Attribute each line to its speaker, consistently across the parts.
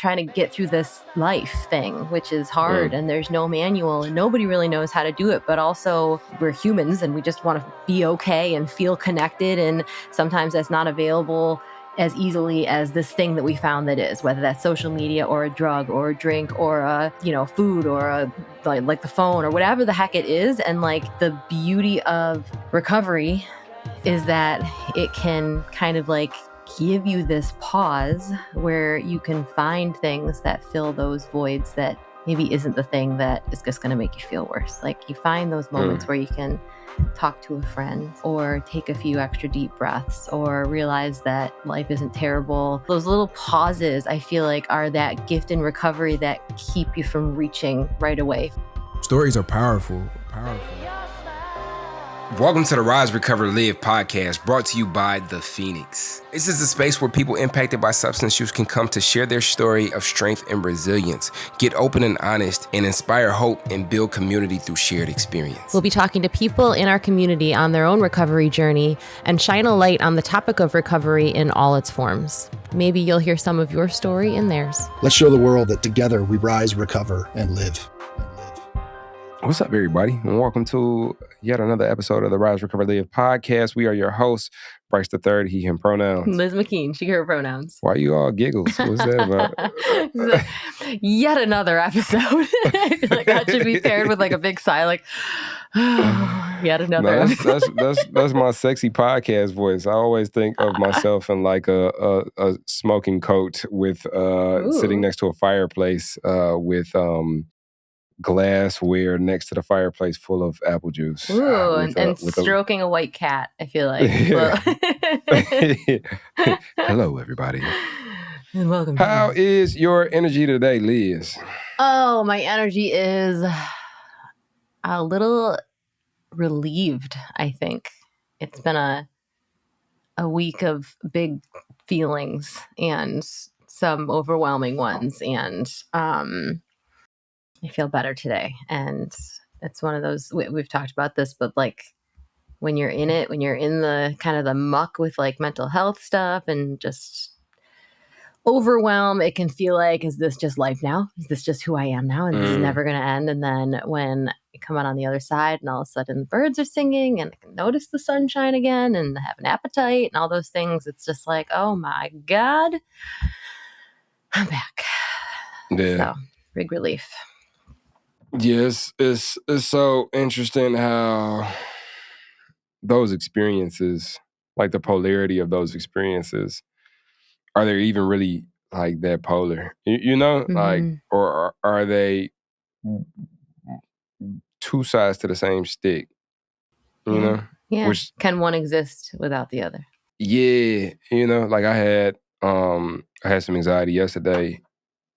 Speaker 1: trying to get through this life thing, which is hard, and there's no manual and nobody really knows how to do it. But also we're humans and we just want to be okay and feel connected. And sometimes that's not available as easily as this thing that we found that is, whether that's social media or a drug or a drink or a, food or a like the phone or whatever the heck it is. And like the beauty of recovery is that it can kind of like give you this pause where you can find things that fill those voids that maybe isn't the thing that is just going to make you feel worse. Like you find those moments where you can talk to a friend or take a few extra deep breaths or realize that life isn't terrible. Those little pauses, I feel like, are that gift in recovery that keep you from reaching right away.
Speaker 2: Stories are powerful.
Speaker 3: Welcome to the Rise, Recover, Live podcast, brought to you by The Phoenix. This is a space where people impacted by substance use can come to share their story of strength and resilience, get open and honest, and inspire hope and build community through shared experience.
Speaker 4: We'll be talking to people in our community on their own recovery journey and shine a light on the topic of recovery in all its forms. Maybe you'll hear some of your story in theirs.
Speaker 5: Let's show the world that together we rise, recover, and live.
Speaker 3: What's up, everybody, and welcome to yet another episode of the Rise, Recover, Live podcast. We are your hosts, Bryce the Third, he, him pronouns.
Speaker 1: Liz McKean, she, her pronouns.
Speaker 3: Why you all giggles? What's that about?
Speaker 1: Yet another episode. I feel like that should be paired with like a big sigh, like, yet another episode.
Speaker 3: That's my sexy podcast voice. I always think of myself in like a smoking coat with sitting next to a fireplace with glassware next to the fireplace full of apple juice.
Speaker 1: Ooh, and stroking a white cat, I feel like.
Speaker 3: Hello, everybody.
Speaker 1: And welcome.
Speaker 3: How is your energy today, Liz?
Speaker 1: Oh, my energy is a little relieved, I think. It's been a week of big feelings and some overwhelming ones, and I feel better today. And it's one of those, we've talked about this, but like when you're in it, when you're in the kind of the muck with like mental health stuff and just overwhelm, it can feel like, is this just life now? Is this just who I am now? And this is never going to end. And then when you come out on the other side and all of a sudden the birds are singing and I can notice the sunshine again and have an appetite and all those things, it's just like, oh my God, I'm back.
Speaker 3: Yeah.
Speaker 1: So big relief.
Speaker 3: Yes, it's so interesting how those experiences, like the polarity of those experiences, are they even really like that polar? You know, like, or are they two sides to the same stick? You know?
Speaker 1: Yeah. Can one exist without the other?
Speaker 3: Yeah. You know, like I had some anxiety yesterday.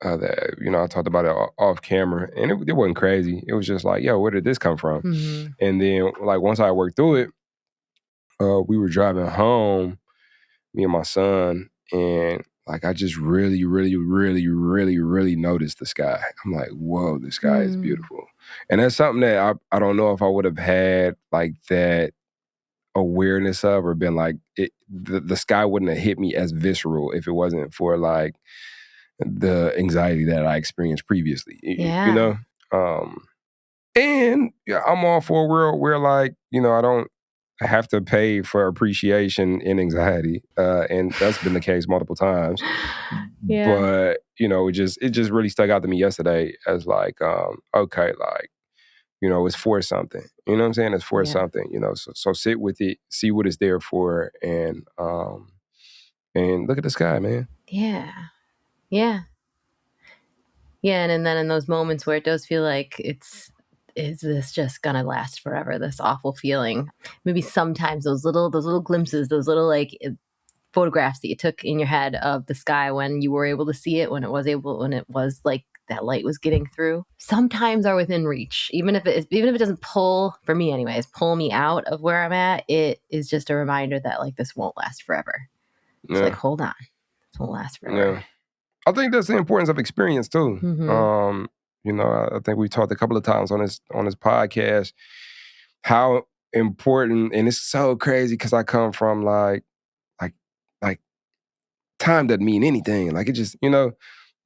Speaker 3: That, I talked about it off camera, and it wasn't crazy. It was just like, yo, where did this come from? And then, like, once I worked through it, we were driving home, me and my son, and like I just really, really, really, really, really noticed the sky. I'm like, whoa, the sky is beautiful. And that's something that I don't know if I would have had like that awareness of, or been like, the sky wouldn't have hit me as visceral if it wasn't for like the anxiety that I experienced previously, you know? And yeah, I'm all for a world where like, I don't have to pay for appreciation in anxiety. And that's been the case multiple times.
Speaker 1: Yeah.
Speaker 3: But, it just really stuck out to me yesterday as like, okay, like, it's for something. You know what I'm saying? It's for something, so sit with it, see what it's there for, and look at the sky, man.
Speaker 1: Yeah. Yeah. Yeah. And then in those moments where it does feel like is this just gonna last forever? This awful feeling. Maybe sometimes those little glimpses, those little like photographs that you took in your head of the sky when you were able to see it, when it was like that light was getting through, sometimes are within reach. Even if it doesn't pull, for me anyways, pull me out of where I'm at, it is just a reminder that like this won't last forever. It's like, hold on. This won't last forever.
Speaker 3: Yeah. I think that's the importance of experience too. I think we talked a couple of times on this podcast how important, and it's so crazy because I come from like time doesn't mean anything. Like it just,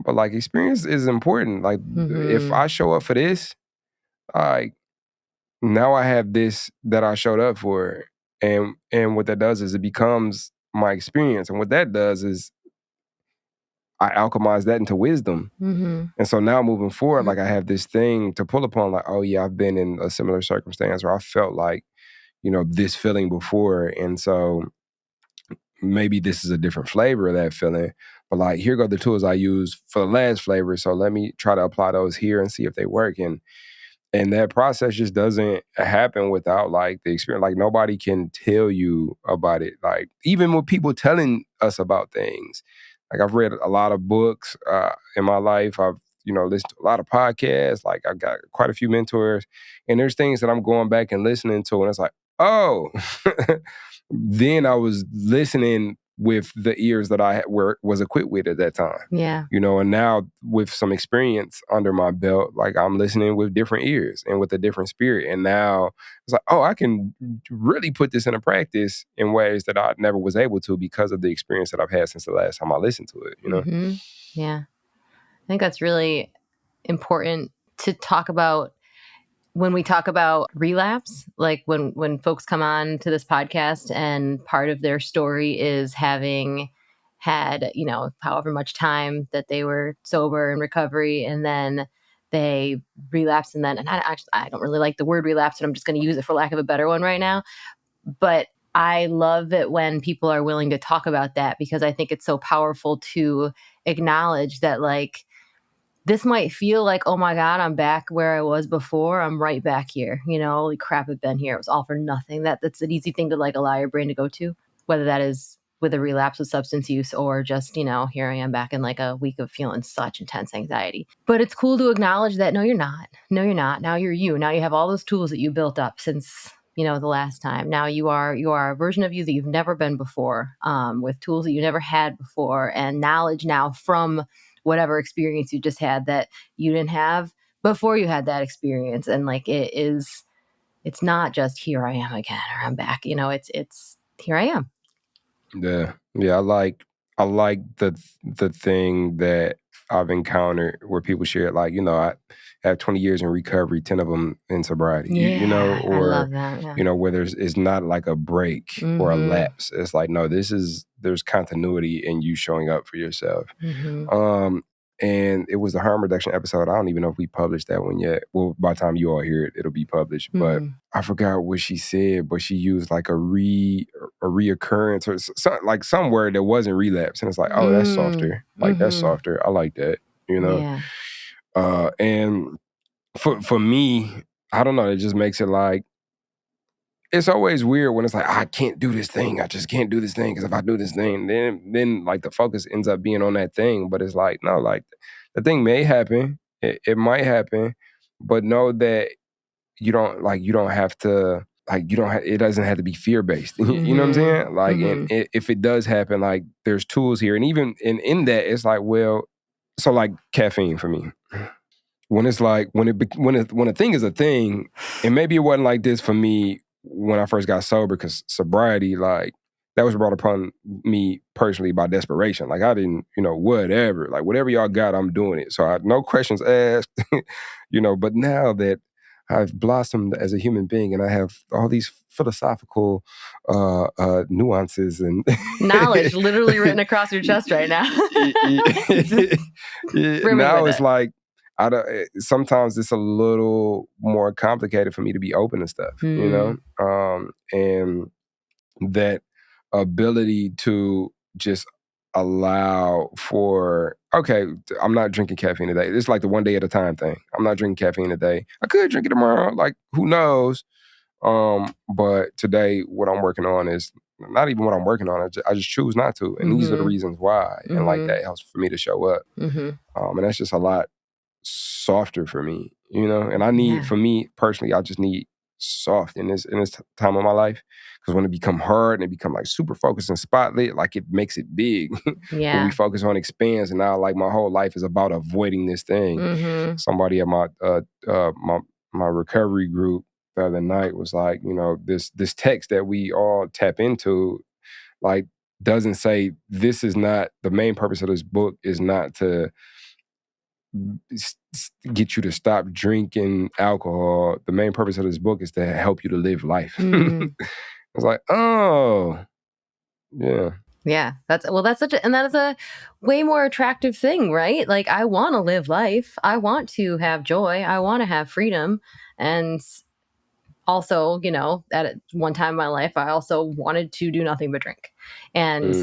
Speaker 3: But like experience is important. Like if I show up for this, like now I have this that I showed up for. And what that does is it becomes my experience. And what that does is I alchemize that into wisdom. And so now moving forward, like I have this thing to pull upon, like, oh yeah, I've been in a similar circumstance where I felt like, this feeling before. And so maybe this is a different flavor of that feeling. But like, here go the tools I use for the last flavor. So let me try to apply those here and see if they work. And that process just doesn't happen without like the experience. Like nobody can tell you about it. Like even with people telling us about things. Like I've read a lot of books in my life. I've listened to a lot of podcasts. Like I've got quite a few mentors, and there's things that I'm going back and listening to, and it's like, oh, then I was listening with the ears that I was equipped with at that time.
Speaker 1: Yeah.
Speaker 3: And now with some experience under my belt, like I'm listening with different ears and with a different spirit. And now it's like, oh, I can really put this into practice in ways that I never was able to because of the experience that I've had since the last time I listened to it,
Speaker 1: Yeah. I think that's really important to talk about when we talk about relapse, like when folks come on to this podcast and part of their story is having had, however much time that they were sober in recovery, and then they relapse. And I don't really like the word relapse, but I'm just going to use it for lack of a better one right now. But I love it when people are willing to talk about that, because I think it's so powerful to acknowledge that, like, this might feel like, oh my God, I'm back where I was before. I'm right back here. Holy crap, I've been here. It was all for nothing. That's an easy thing to like allow your brain to go to, whether that is with a relapse with substance use or just, here I am back in like a week of feeling such intense anxiety. But it's cool to acknowledge that, no, you're not. No, you're not. Now you're you. Now you have all those tools that you built up since, the last time. Now you are a version of you that you've never been before, with tools that you never had before, and knowledge now from whatever experience you just had that you didn't have before you had that experience. And like, it's not just here I am again, or I'm back, it's here I am.
Speaker 3: Yeah. I like the thing that I've encountered where people share it, like, I have 20 years in recovery, 10 of them in sobriety.
Speaker 1: Yeah,
Speaker 3: or
Speaker 1: I love that. Yeah.
Speaker 3: Where it's not like a break or a lapse. It's like, no, there's continuity in you showing up for yourself. And it was the harm reduction episode. I don't even know if we published that one yet. Well, by the time you all hear it, it'll be published. But I forgot what she said, but she used like a reoccurrence or like some word that wasn't relapse. And it's like, oh, that's softer. Like, that's softer. I like that,
Speaker 1: Yeah.
Speaker 3: And for me, I don't know, it just makes it like, it's always weird when it's like, I can't do this thing. I just can't do this thing, because if I do this thing, then like the focus ends up being on that thing. But it's like, no, like the thing may happen. It might happen, but know that you don't have to, like, it doesn't have to be fear-based. You know what I'm saying? Like, and if it does happen, like there's tools here. And even in that, it's like, well, so like caffeine for me. When it's like, when a thing is a thing, and maybe it wasn't like this for me when I first got sober, because sobriety, like, that was brought upon me personally by desperation. Like, I didn't, whatever. Like, whatever y'all got, I'm doing it. So I had no questions asked, but now that I've blossomed as a human being and I have all these philosophical nuances and
Speaker 1: knowledge literally written across your chest right now.
Speaker 3: Now it's like, sometimes it's a little more complicated for me to be open to stuff, and that ability to just allow for, okay, I'm not drinking caffeine today. It's like the one day at a time thing. I'm not drinking caffeine today. I could drink it tomorrow. Like, who knows? But today, what I'm working on is not even what I'm working on. I just choose not to. And these are the reasons why. And like, that helps for me to show up. And that's just a lot softer for me, and I need, for me personally, I just need soft in this time of my life, because when it become hard and it become like super focused and spotlit, like, it makes it big. When we focus on expands, and now like my whole life is about avoiding this thing. Somebody at my my recovery group the other night was like, this text that we all tap into, like, doesn't say, this is not the main purpose of this book is not to get you to stop drinking alcohol. The main purpose of this book is to help you to live life. It's like, oh, yeah.
Speaker 1: Yeah, that's that is a way more attractive thing, right? Like, I want to live life. I want to have joy. I want to have freedom. And also, at one time in my life, I also wanted to do nothing but drink. And,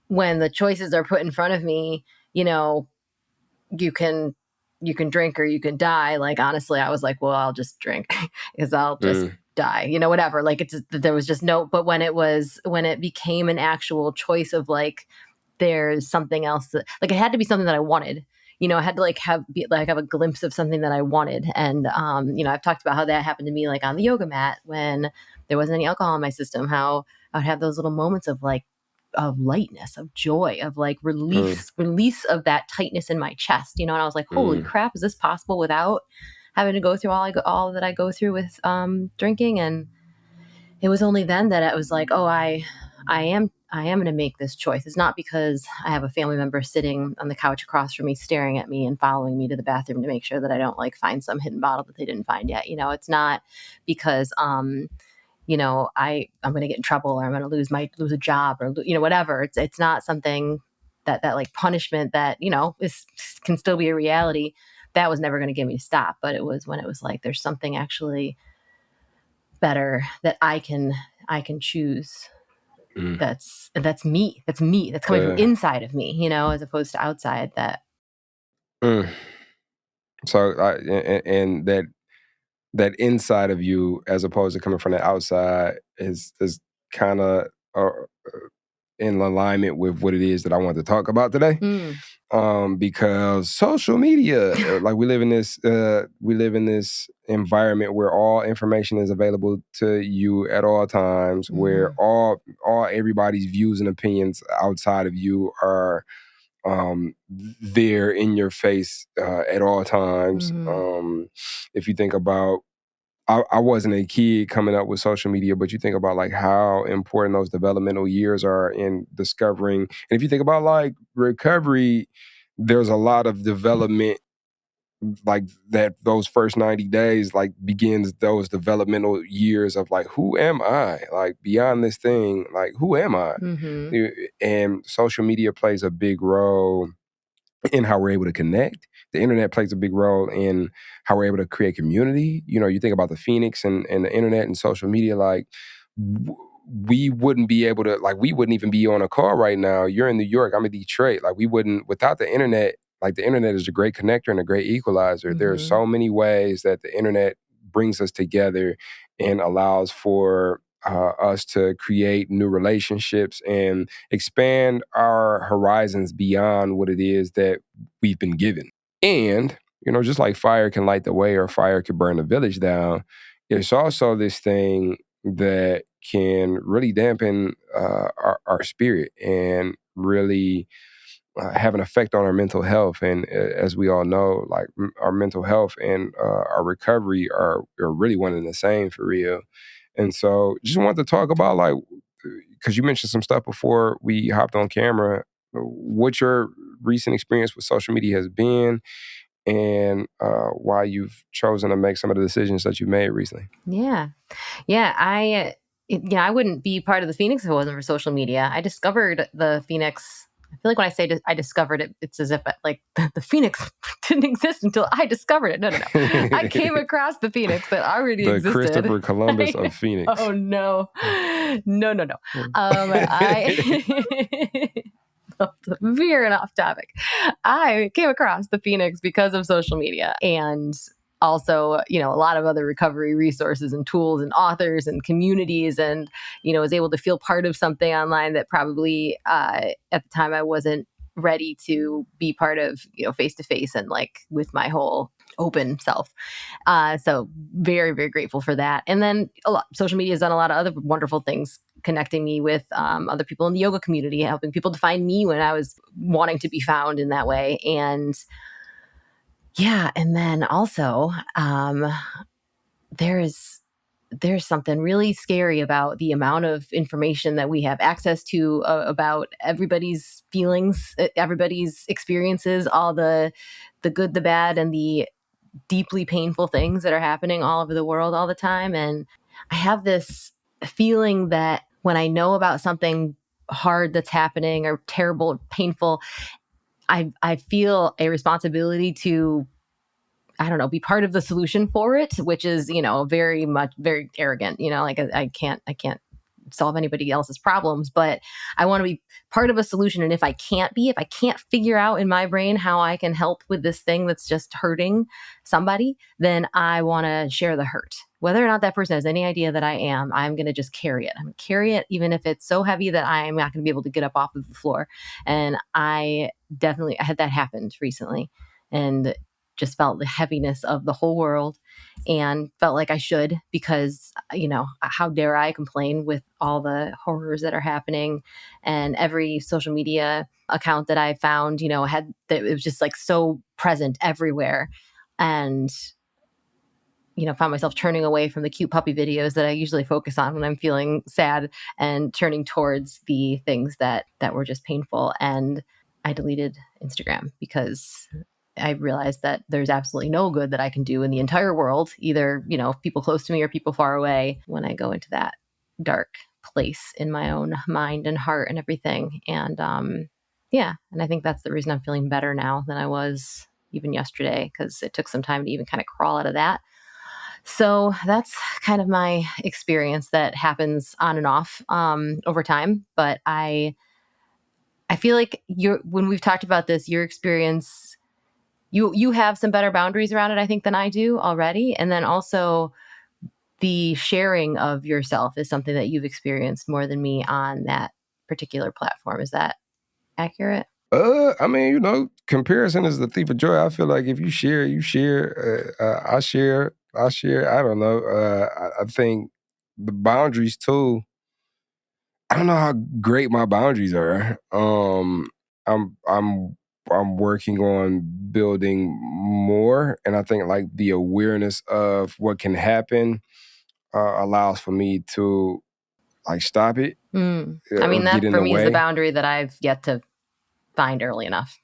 Speaker 1: when the choices are put in front of me, you can drink or you can die. Like, honestly, I was like, well, I'll just drink because I'll just die, whatever. Like, there was just no, but when it became an actual choice of like, there's something else that, like, it had to be something that I wanted, I had to have a glimpse of something that I wanted. And, I've talked about how that happened to me, like on the yoga mat when there wasn't any alcohol in my system, how I would have those little moments of like, of lightness, of joy, of like release of that tightness in my chest, and I was like, holy crap, is this possible without having to go through all that I go through with drinking? And it was only then that it was like, oh, I am going to make this choice. It's not because I have a family member sitting on the couch across from me, staring at me and following me to the bathroom to make sure that I don't like find some hidden bottle that they didn't find yet. It's not because, I'm going to get in trouble or I'm going to lose a job or, whatever. It's not something that like punishment that, can still be a reality. That was never going to get me to stop. But it was when it was like, there's something actually better that I can choose. That's me. That's me. That's coming from inside of me, as opposed to outside that.
Speaker 3: So, and that inside of you, as opposed to coming from the outside, is kind of in alignment with what it is that I want to talk about today. Because social media, like we live in this environment where all information is available to you at all times, where all everybody's views and opinions outside of you are there in your face at all times. If you think about, I wasn't a kid coming up with social media, but you think about like how important those developmental years are in discovering. And if you think about like recovery, there's a lot of development like that. Those first 90 days like begins those developmental years of like, who am I? Like beyond this thing, like who am I? And social media plays a big role in how we're able to connect. The internet plays a big role in how we're able to create community. You think about the Phoenix and the internet and social media, like we wouldn't be able to, like we wouldn't even be on a call right now. You're in New York, I'm in Detroit. Like we wouldn't, without the internet, like the internet is a great connector and a great equalizer. There are so many ways that the internet brings us together and allows for us to create new relationships and expand our horizons beyond what it is that we've been given. And, just like fire can light the way or fire can burn the village down, there's also this thing that can really dampen our spirit and really have an effect on our mental health. And as we all know, like our mental health and our recovery are really one and the same for real. And so just wanted to talk about, like, because you mentioned some stuff before we hopped on camera, what your recent experience with social media has been and why you've chosen to make some of the decisions that you made recently.
Speaker 1: Yeah. I wouldn't be part of the Phoenix if it wasn't for social media. I discovered the Phoenix. I feel like when I say I discovered it, it's as if like the Phoenix didn't exist until I discovered it. No. I came across the Phoenix that already existed.
Speaker 3: The Christopher Columbus of Phoenix.
Speaker 1: Oh, no. No. Veering off topic. I came across the Phoenix because of social media and also, a lot of other recovery resources and tools and authors and communities, and, was able to feel part of something online that probably at the time I wasn't ready to be part of, face to face and like with my whole open self. So very, very grateful for that. And then social media has done a lot of other wonderful things, connecting me with other people in the yoga community, helping people to find me when I was wanting to be found in that way. And yeah. And then also, there is there's something really scary about the amount of information that we have access to about everybody's feelings, everybody's experiences, all the good, the bad, and the deeply painful things that are happening all over the world all the time. And I have this feeling that when I know about something hard that's happening or terrible, painful, I feel a responsibility to, I don't know, be part of the solution for it, which is, very arrogant, like I can't solve anybody else's problems, but I want to be part of a solution. And if I can't figure out in my brain how I can help with this thing that's just hurting somebody, then I want to share the hurt. Whether or not that person has any idea that I'm going to just carry it. I'm going to carry it, even if it's so heavy that I'm not going to be able to get up off of the floor. And I had that happened recently, and just felt the heaviness of the whole world and felt like I should, because, how dare I complain with all the horrors that are happening. And every social media account that I found, it was just like so present everywhere. And, found myself turning away from the cute puppy videos that I usually focus on when I'm feeling sad, and turning towards the things that were just painful. And I deleted Instagram because I realized that there's absolutely no good that I can do in the entire world, either, people close to me or people far away, when I go into that dark place in my own mind and heart and everything. And and I think that's the reason I'm feeling better now than I was even yesterday, because it took some time to even kind of crawl out of that. So that's kind of my experience that happens on and off over time. But I feel like when we've talked about this, your experience, you have some better boundaries around it, I think, than I do already. And then also the sharing of yourself is something that you've experienced more than me on that particular platform. Is that accurate?
Speaker 3: I mean, comparison is the thief of joy. I feel like if you share, you share. I share. I don't know. I think the boundaries too. I don't know how great my boundaries are. I'm working on building more, and I think like the awareness of what can happen allows for me to like stop it.
Speaker 1: I mean, that for me is the boundary that I've yet to find early enough.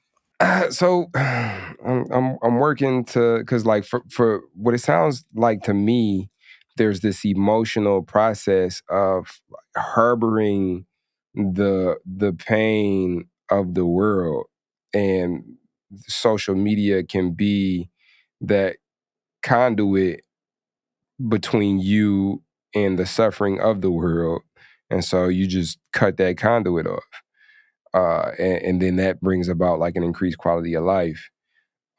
Speaker 3: So I'm working to, because like for what it sounds like to me, there's this emotional process of harboring the pain of the world, and social media can be that conduit between you and the suffering of the world, and so you just cut that conduit off. And then that brings about like an increased quality of life.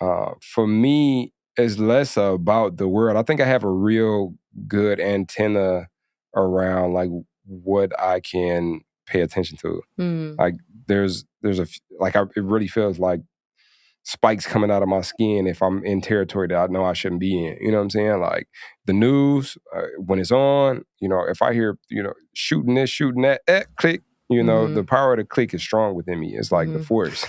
Speaker 3: For me, it's less about the world. I think I have a real good antenna around like what I can pay attention to. Like there's it really feels like spikes coming out of my skin if I'm in territory that I know I shouldn't be in. You know what I'm saying? Like the news, when it's on, if I hear, shooting this, shooting that, click, the power of the click is strong within me. It's like the force.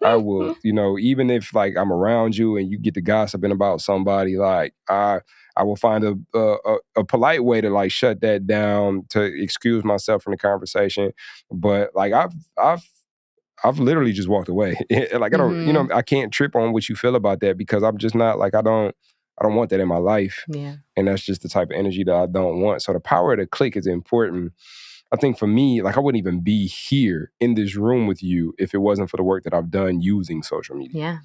Speaker 3: I will, even if like I'm around you and you get to gossiping about somebody, like I will find a polite way to like shut that down, to excuse myself from the conversation. But like I've literally just walked away. Like I don't, I can't trip on what you feel about that, because I'm just not like, I don't want that in my life.
Speaker 1: Yeah.
Speaker 3: And that's just the type of energy that I don't want. So the power of the click is important. I think for me, like I wouldn't even be here in this room with you if it wasn't for the work that I've done using social media.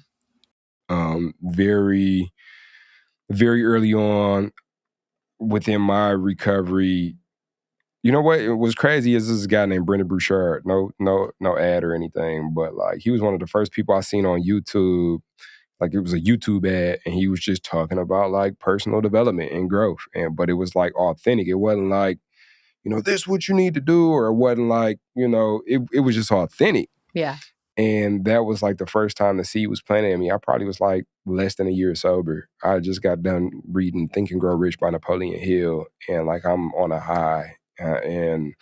Speaker 1: Yeah.
Speaker 3: Very, very early on within my recovery, you know what? It was crazy is this guy named Brendan Bouchard. No ad or anything, but like he was one of the first people I seen on YouTube. Like it was a YouTube ad, and he was just talking about like personal development and growth. But it was like authentic. It wasn't like, this is what you need to do, or it wasn't like, it was just authentic.
Speaker 1: Yeah.
Speaker 3: And that was like the first time the seed was planted in me. I probably was like less than a year sober. I just got done reading Think and Grow Rich by Napoleon Hill, and like I'm on a high. And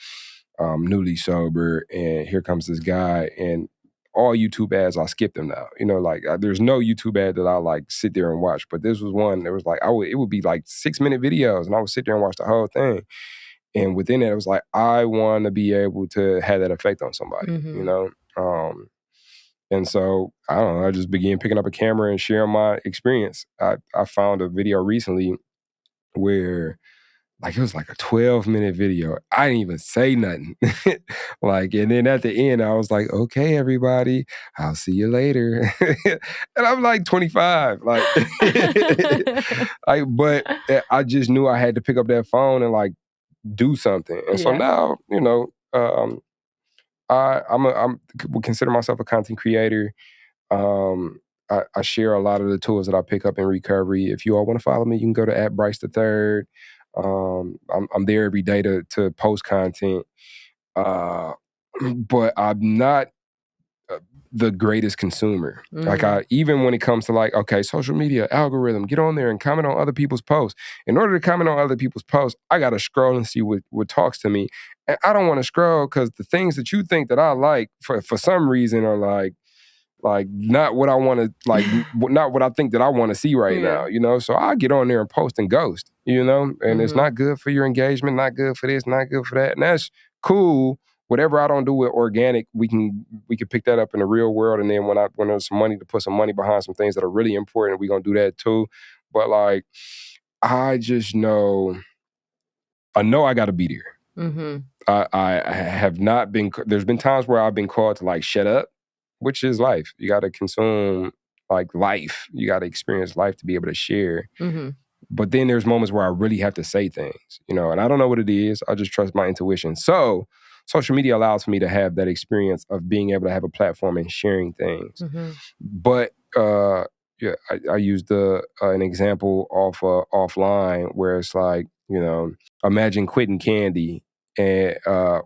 Speaker 3: newly sober, and here comes this guy, and all YouTube ads, I skip them now. You know, like there's no YouTube ad that I like sit there and watch. But this was one that was like, it would be like 6-minute videos, and I would sit there and watch the whole thing. And within it, it was like, I want to be able to have that effect on somebody, you know? And so, I don't know, I just began picking up a camera and sharing my experience. I found a video recently where, like, it was like a 12-minute video. I didn't even say nothing. And then at the end, I was like, okay, everybody, I'll see you later. And I'm like 25. But I just knew I had to pick up that phone and like do something. And so now, you know, I would consider myself a content creator. I share a lot of the tools that I pick up in recovery. If you all want to follow me, you can go to @Bryce the Third. I'm there every day to post content, but I'm not the greatest consumer. Like even when it comes to like, okay, social media algorithm, get on there and comment on other people's posts. In order to comment on other people's posts, I gotta scroll and see what talks to me. And I don't want to scroll because the things that you think that I like for some reason are like not what I want to, like not what I think that I want to see right now, you know? So I get on there and post and ghost, you know? And it's not good for your engagement, not good for this, not good for that. And that's cool. Whatever I don't do with organic, we can pick that up in the real world. And then when there's some money to put some money behind some things that are really important, we're going to do that too. But like, I know I got to be there. I have not been, there's been times where I've been called to like, shut up, which is life. You got to consume like life. You got to experience life to be able to share. But then there's moments where I really have to say things, you know, and I don't know what it is. I just trust my intuition. So social media allows me to have that experience of being able to have a platform and sharing things. But I used an example off offline where it's like, you know, imagine quitting candy and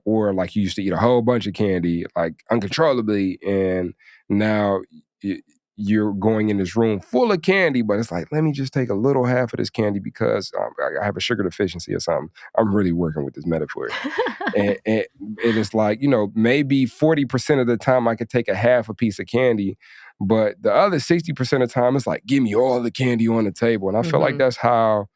Speaker 3: or like you used to eat a whole bunch of candy like uncontrollably, and now you're going in this room full of candy, but it's like, let me just take a little half of this candy because I have a sugar deficiency or something. I'm really working with this metaphor. and it's like, you know, maybe 40% of the time I could take a half a piece of candy, but the other 60% of the time it's like, give me all the candy on the table. And I feel like that's how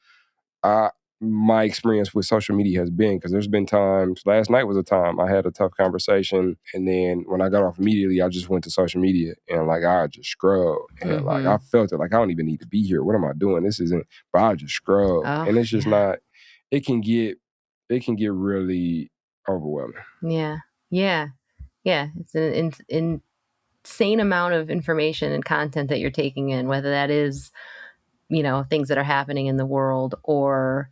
Speaker 3: my experience with social media has been, because there's been times, last night was a time I had a tough conversation, and then when I got off immediately, I just went to social media and like I just scrolled and like I felt it like I don't even need to be here. What am I doing? This isn't, but I just scrolled. And it's just not, it can get really overwhelming.
Speaker 1: It's an insane amount of information and content that you're taking in, whether that is, you know, things that are happening in the world or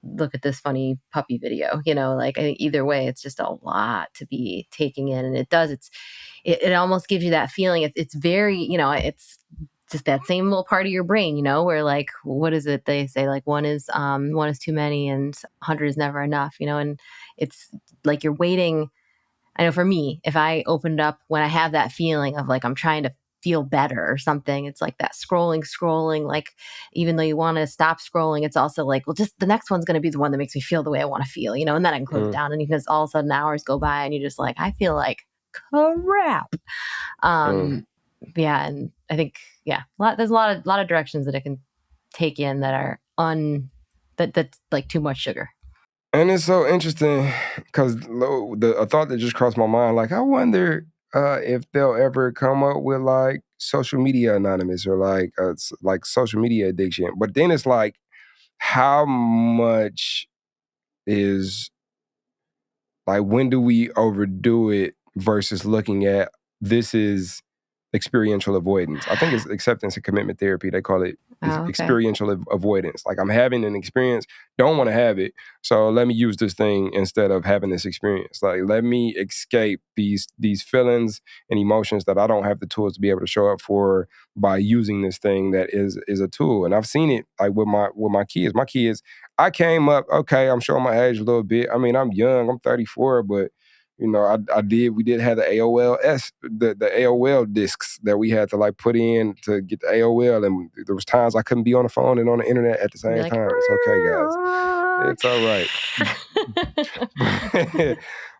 Speaker 1: look at this funny puppy video, you know, like I think either way, it's just a lot to be taking in. And it almost gives you that feeling. It's very, you know, it's just that same little part of your brain, you know, where like, what is it? They say like one is too many and 100 is never enough, you know, and it's like you're waiting. I know for me, if I opened up when I have that feeling of like, I'm trying to feel better or something, it's like that scrolling, like even though you want to stop scrolling, it's also like, well, just the next one's going to be the one that makes me feel the way I want to feel, you know, and then I can close it down, and because all of a sudden hours go by and you're just like, I feel like crap. Yeah. And I think, there's a lot of directions that it can take in that are that's like too much sugar.
Speaker 3: And it's so interesting because a thought that just crossed my mind, like, I wonder if they'll ever come up with like social media anonymous or like social media addiction. But then it's like, how much is like, when do we overdo it versus looking at this is experiential avoidance? I think it's acceptance and commitment therapy. They call it experiential avoidance. Like, I'm having an experience, don't want to have it, so let me use this thing instead of having this experience. Like, let me escape these feelings and emotions that I don't have the tools to be able to show up for by using this thing that is a tool. And I've seen it like with my kids. My kids, I came up, okay, I'm showing my age a little bit. I mean, I'm young, I'm 34, but you know, we did have the the AOL discs that we had to like put in to get the AOL, and there was times I couldn't be on the phone and on the internet at the same time. It's okay, guys. It's all right.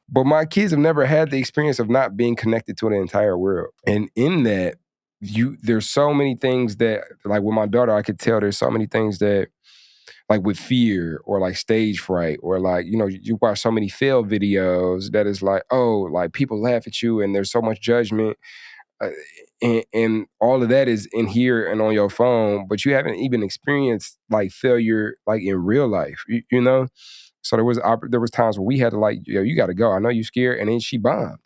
Speaker 3: But my kids have never had the experience of not being connected to the entire world. And in that, there's so many things that, like with my daughter, I could tell there's so many things that, like with fear or like stage fright or like, you watch so many fail videos that is like, oh, like people laugh at you and there's so much judgment. And all of that is in here and on your phone, but you haven't even experienced like failure like in real life, you know? So there was times where we had to like, yo, you got to go. I know you're scared. And then she bombed.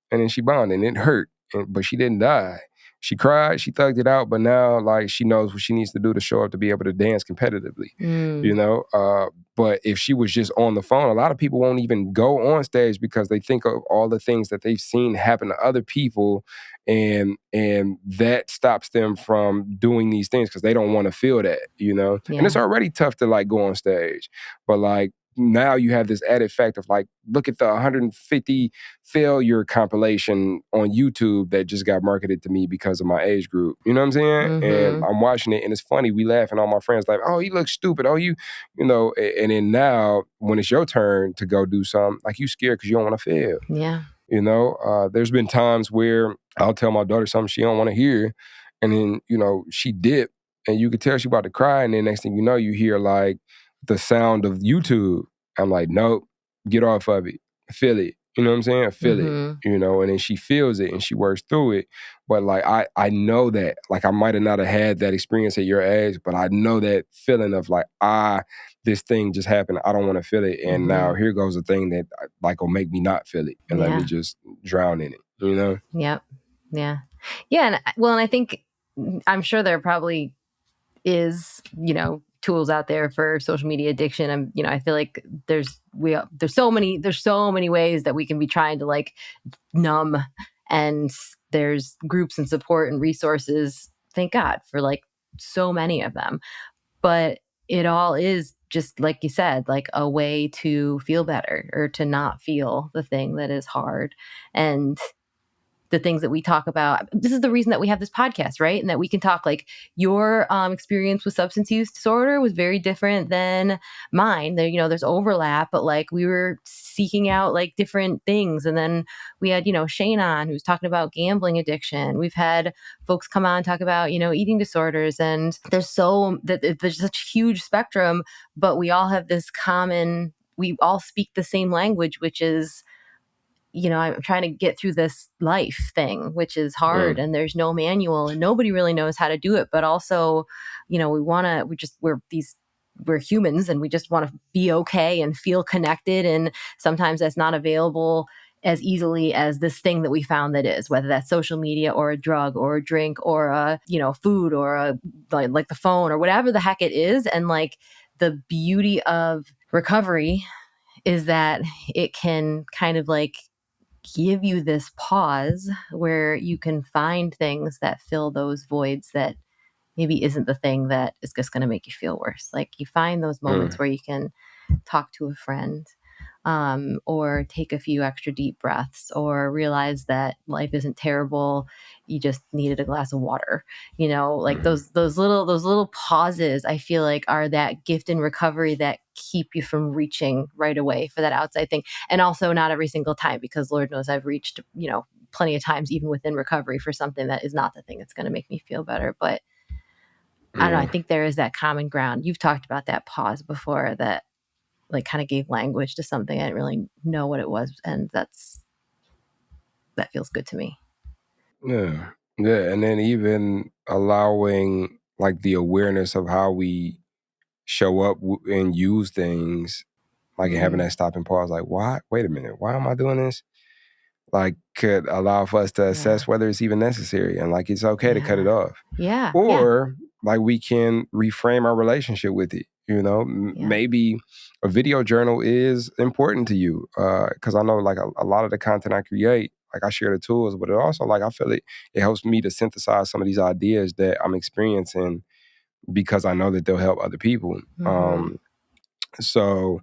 Speaker 3: And it hurt, but she didn't die. She cried, she thugged it out, but now like she knows what she needs to do to show up to be able to dance competitively, you know? But if she was just on the phone, a lot of people won't even go on stage because they think of all the things that they've seen happen to other people, and that stops them from doing these things because they don't want to feel that, you know?
Speaker 1: Yeah.
Speaker 3: And it's already tough to like go on stage, but like now you have this added fact of like, look at the 150 failure compilation on YouTube that just got marketed to me because of my age group. You know what I'm saying? And I'm watching it and it's funny. We laugh and all my friends like, oh, you look stupid. Oh, you know, and then now when it's your turn to go do something, like you scared because you don't want to fail.
Speaker 1: Yeah.
Speaker 3: You know, there's been times where I'll tell my daughter something she don't want to hear. And then, you know, she dip and you could tell she about to cry. And then next thing you know, you hear like the sound of YouTube. I'm like, nope, get off of it. Feel it. You know what I'm saying? Feel it. You know, and then she feels it and she works through it. But like, I know that, like I might have not have had that experience at your age, but I know that feeling of like, this thing just happened. I don't want to feel it. And now here goes a thing that like will make me not feel it and let me just drown in it, you know?
Speaker 1: Yep. Yeah. Yeah. And I think, I'm sure there probably is, you know, tools out there for social media addiction. I feel like there's so many ways that we can be trying to like numb, and there's groups and support and resources, thank God, for like so many of them. But it all is just like you said, like a way to feel better or to not feel the thing that is hard. And the things that we talk about, this is the reason that we have this podcast, right? And that we can talk, like your experience with substance use disorder was very different than mine. There, there's overlap, but like we were seeking out like different things. And then we had, Shane on, who's talking about gambling addiction. We've had folks come on talk about, eating disorders, and there's such a huge spectrum, but we all have this common, we all speak the same language, which is, I'm trying to get through this life thing, which is hard, and there's no manual and nobody really knows how to do it. But also, we're humans and we just want to be okay and feel connected. And sometimes that's not available as easily as this thing that we found that is, whether that's social media or a drug or a drink or a, food or a, like the phone or whatever the heck it is. And like the beauty of recovery is that it can kind of like give you this pause where you can find things that fill those voids that maybe isn't the thing that is just going to make you feel worse. Like you find those moments where you can talk to a friend, or take a few extra deep breaths, or realize that life isn't terrible. You just needed a glass of water, like those little pauses, I feel like are that gift in recovery that keep you from reaching right away for that outside thing. And also not every single time, because Lord knows I've reached, plenty of times, even within recovery, for something that is not the thing that's going to make me feel better. But I don't know. I think there is that common ground. You've talked about that pause before that like kind of gave language to something I didn't really know what it was. And that feels good to me.
Speaker 3: Yeah. Yeah. And then even allowing like the awareness of how we show up and use things, like and having that stop and pause, like, why? Wait a minute. Why am I doing this? Like could allow for us to assess whether it's even necessary, and like it's okay to cut it off.
Speaker 1: Yeah.
Speaker 3: Or like we can reframe our relationship with it. Maybe a video journal is important to you, because I know like a lot of the content I create, like I share the tools, but it also like I feel it helps me to synthesize some of these ideas that I'm experiencing because I know that they'll help other people. So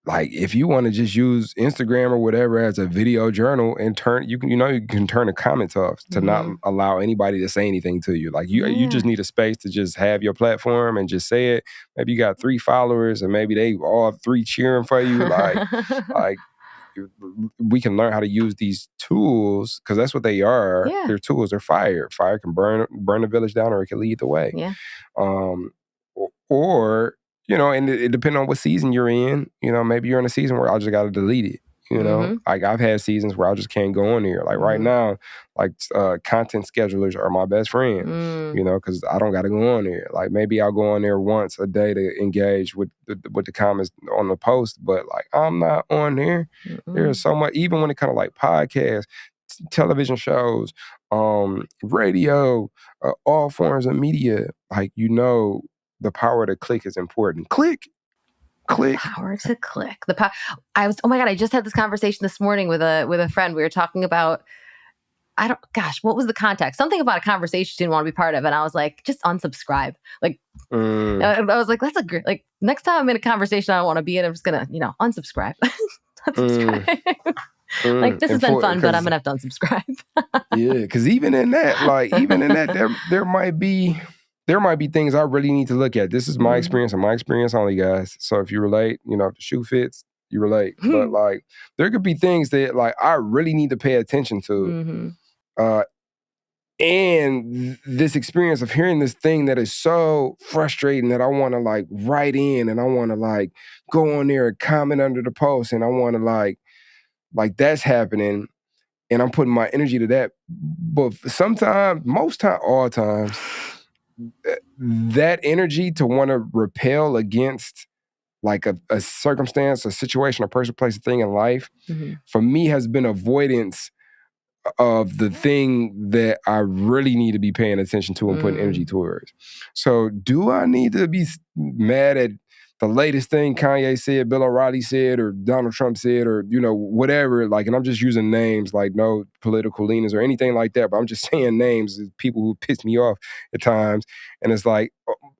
Speaker 3: like if you want to just use Instagram or whatever as a video journal and you can turn the comments off to not allow anybody to say anything to you. Like you just need a space to just have your platform and just say it. Maybe you got 3 followers and maybe they all 3 cheering for you. Like we can learn how to use these tools, because that's what they are.
Speaker 1: Yeah.
Speaker 3: They're tools. They're fire. Fire can burn the village down, or it can lead the way.
Speaker 1: Yeah.
Speaker 3: Or and it depends on what season you're in. Maybe you're in a season where I just got to delete it. Like I've had seasons where I just can't go on there. Like right now, like content schedulers are my best friend. Because I don't got to go on there. Like maybe I'll go on there once a day to engage with the comments on the post, but like I'm not on there. There's so much, even when it kind of like podcasts, television shows, radio, all forms of media. Like the power to click is important. Click.
Speaker 1: The power to click. Oh my God, I just had this conversation this morning with a friend. We were talking about, what was the context? Something about a conversation she didn't want to be part of. And I was like, just unsubscribe. Like, I was like, that's a great, like, next time I'm in a conversation I don't want to be in, I'm just going to, unsubscribe. Unsubscribe. Like, this has been fun, but I'm going to have to unsubscribe.
Speaker 3: Yeah, because even in that, there might be things I really need to look at. This is my experience and my experience only, guys. So if you relate, if the shoe fits, you relate. But like, there could be things that like I really need to pay attention to. And this experience of hearing this thing that is so frustrating that I want to like write in, and I want to like go on there and comment under the post, and I want to like that's happening, and I'm putting my energy to that. But sometimes, most time, all times, that energy to want to repel against like a circumstance, a situation, a person, place, a thing in life, for me has been avoidance of the thing that I really need to be paying attention to and putting energy towards. So do I need to be mad at the latest thing Kanye said, Bill O'Reilly said, or Donald Trump said, or, whatever, like, and I'm just using names, like no political leanings or anything like that, but I'm just saying names of people who piss me off at times. And it's like,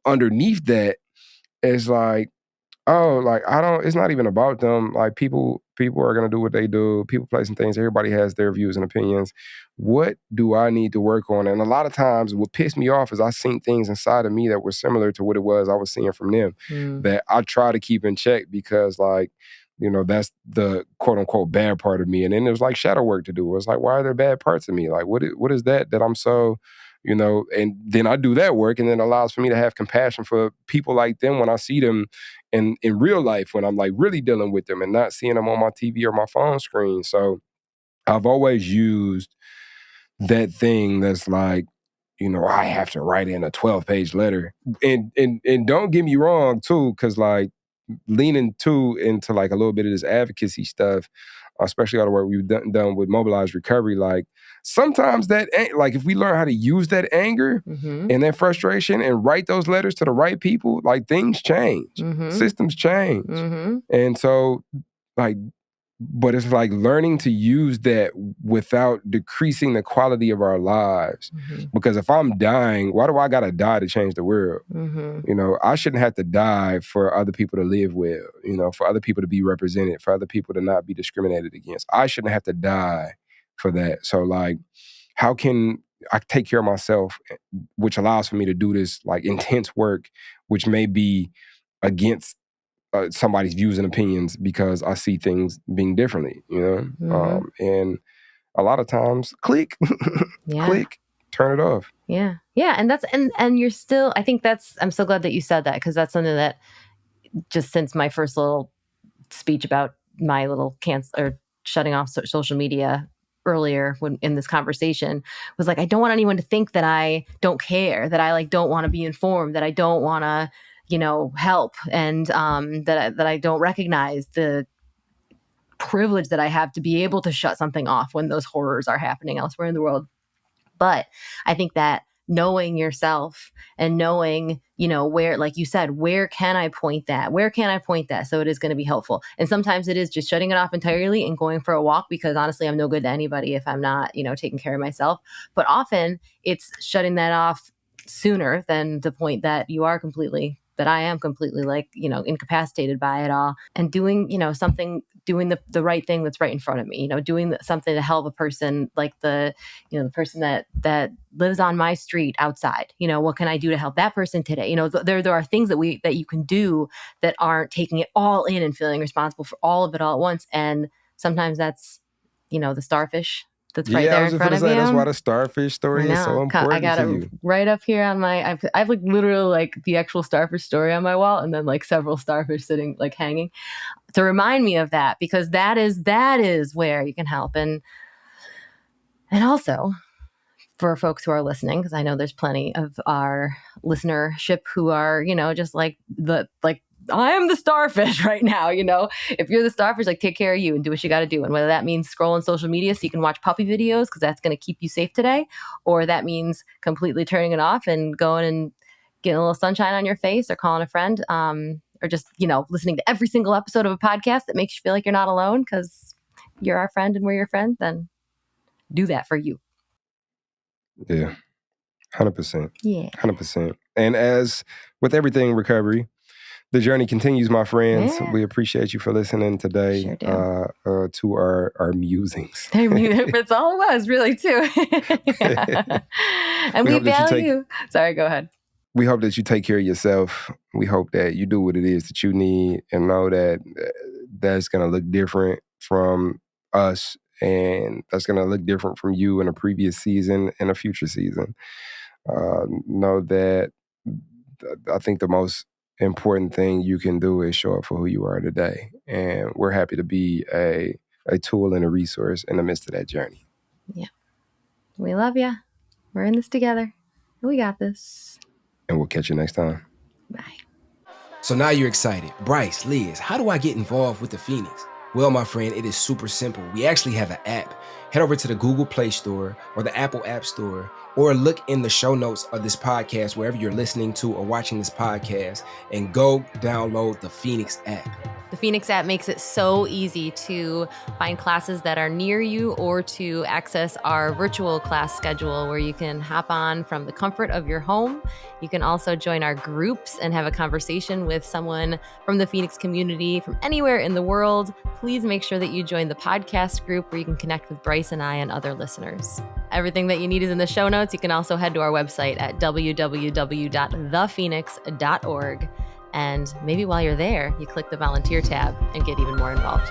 Speaker 3: underneath that, it's like, oh, like, it's not even about them. Like, people are going to do what they do. People, placing things. Everybody has their views and opinions. What do I need to work on? And a lot of times what pissed me off is I seen things inside of me that were similar to what it was I was seeing from them that I try to keep in check, because like, that's the quote unquote bad part of me. And then there's like shadow work to do. It's like, why are there bad parts of me? Like, what is that I'm so, and then I do that work, and then it allows for me to have compassion for people like them when I see them in real life, when I'm like really dealing with them and not seeing them on my TV or my phone screen. So I've always used that thing that's like, I have to write in a 12-page letter. And don't get me wrong too, because like leaning too into like a little bit of this advocacy stuff, especially all the work we've done with mobilized recovery, like sometimes that, like if we learn how to use that anger and that frustration and write those letters to the right people, like things change, systems change. And so like, but it's like learning to use that without decreasing the quality of our lives. Because if I'm dying, why do I gotta die to change the world? I shouldn't have to die for other people to live well, for other people to be represented, for other people to not be discriminated against. I shouldn't have to die for that. So like, how can I take care of myself, which allows for me to do this like intense work, which may be against somebody's views and opinions, because I see things being differently, and a lot of times, click, turn it off.
Speaker 1: Yeah. And that's, and you're still, I think I'm so glad that you said that, because that's something that just since my first little speech about my little shutting off social media earlier when in this conversation was like, I don't want anyone to think that I don't care, that I like don't want to be informed, that I don't want to, help, and that I don't recognize the privilege that I have to be able to shut something off when those horrors are happening elsewhere in the world. But I think that knowing yourself and knowing, where, like you said, where can I point that? Where can I point that? So it is going to be helpful. And sometimes it is just shutting it off entirely and going for a walk, because honestly, I'm no good to anybody if I'm not, taking care of myself. But often it's shutting that off sooner than the point that I am completely like, incapacitated by it all, and doing, something, doing the right thing that's right in front of me, doing something to help a person like the person that lives on my street outside. What can I do to help that person today? There are things that you can do that aren't taking it all in and feeling responsible for all of it all at once. And sometimes that's, the starfish that's right there in front of you.
Speaker 3: That's why the starfish story is so important
Speaker 1: I got
Speaker 3: to
Speaker 1: it
Speaker 3: you.
Speaker 1: right up here on my, I've like literally like the actual starfish story on my wall, and then like several starfish sitting like hanging to remind me of that, because that is where you can help. And also for folks who are listening, because I know there's plenty of our listenership who are, just like I am the starfish right now, if you're the starfish, like take care of you and do what you got to do. And whether that means scrolling social media so you can watch puppy videos because that's going to keep you safe today, or that means completely turning it off and going and getting a little sunshine on your face, or calling a friend, or just, listening to every single episode of a podcast that makes you feel like you're not alone because you're our friend and we're your friend, then do that for you.
Speaker 3: Yeah, 100%.
Speaker 1: Yeah.
Speaker 3: 100%. And as with everything recovery, the journey continues, my friends.
Speaker 1: Yeah.
Speaker 3: We appreciate you for listening today.
Speaker 1: Sure
Speaker 3: to our musings.
Speaker 1: It's all it was, really, too. And we value. Sorry, go ahead.
Speaker 3: We hope that you take care of yourself. We hope that you do what it is that you need, and know that that's going to look different from us, and that's going to look different from you in a previous season and a future season. Know that I think the most important thing you can do is show up for who you are today. And we're happy to be a tool and a resource in the midst of that journey.
Speaker 1: Yeah. We love you. We're in this together. We got this.
Speaker 3: And we'll catch you next time.
Speaker 1: Bye.
Speaker 2: So now you're excited. Bryce, Liz, how do I get involved with the Phoenix? Well, my friend, it is super simple. We actually have an app. Head over to the Google Play Store or the Apple App Store, or look in the show notes of this podcast, wherever you're listening to or watching this podcast, and go download the Phoenix app.
Speaker 4: The Phoenix app makes it so easy to find classes that are near you, or to access our virtual class schedule where you can hop on from the comfort of your home. You can also join our groups and have a conversation with someone from the Phoenix community from anywhere in the world. Please make sure that you join the podcast group where you can connect with Bryce and I and other listeners. Everything that you need is in the show notes. You can also head to our website at www.thephoenix.org. And maybe while you're there, you click the volunteer tab and get even more involved.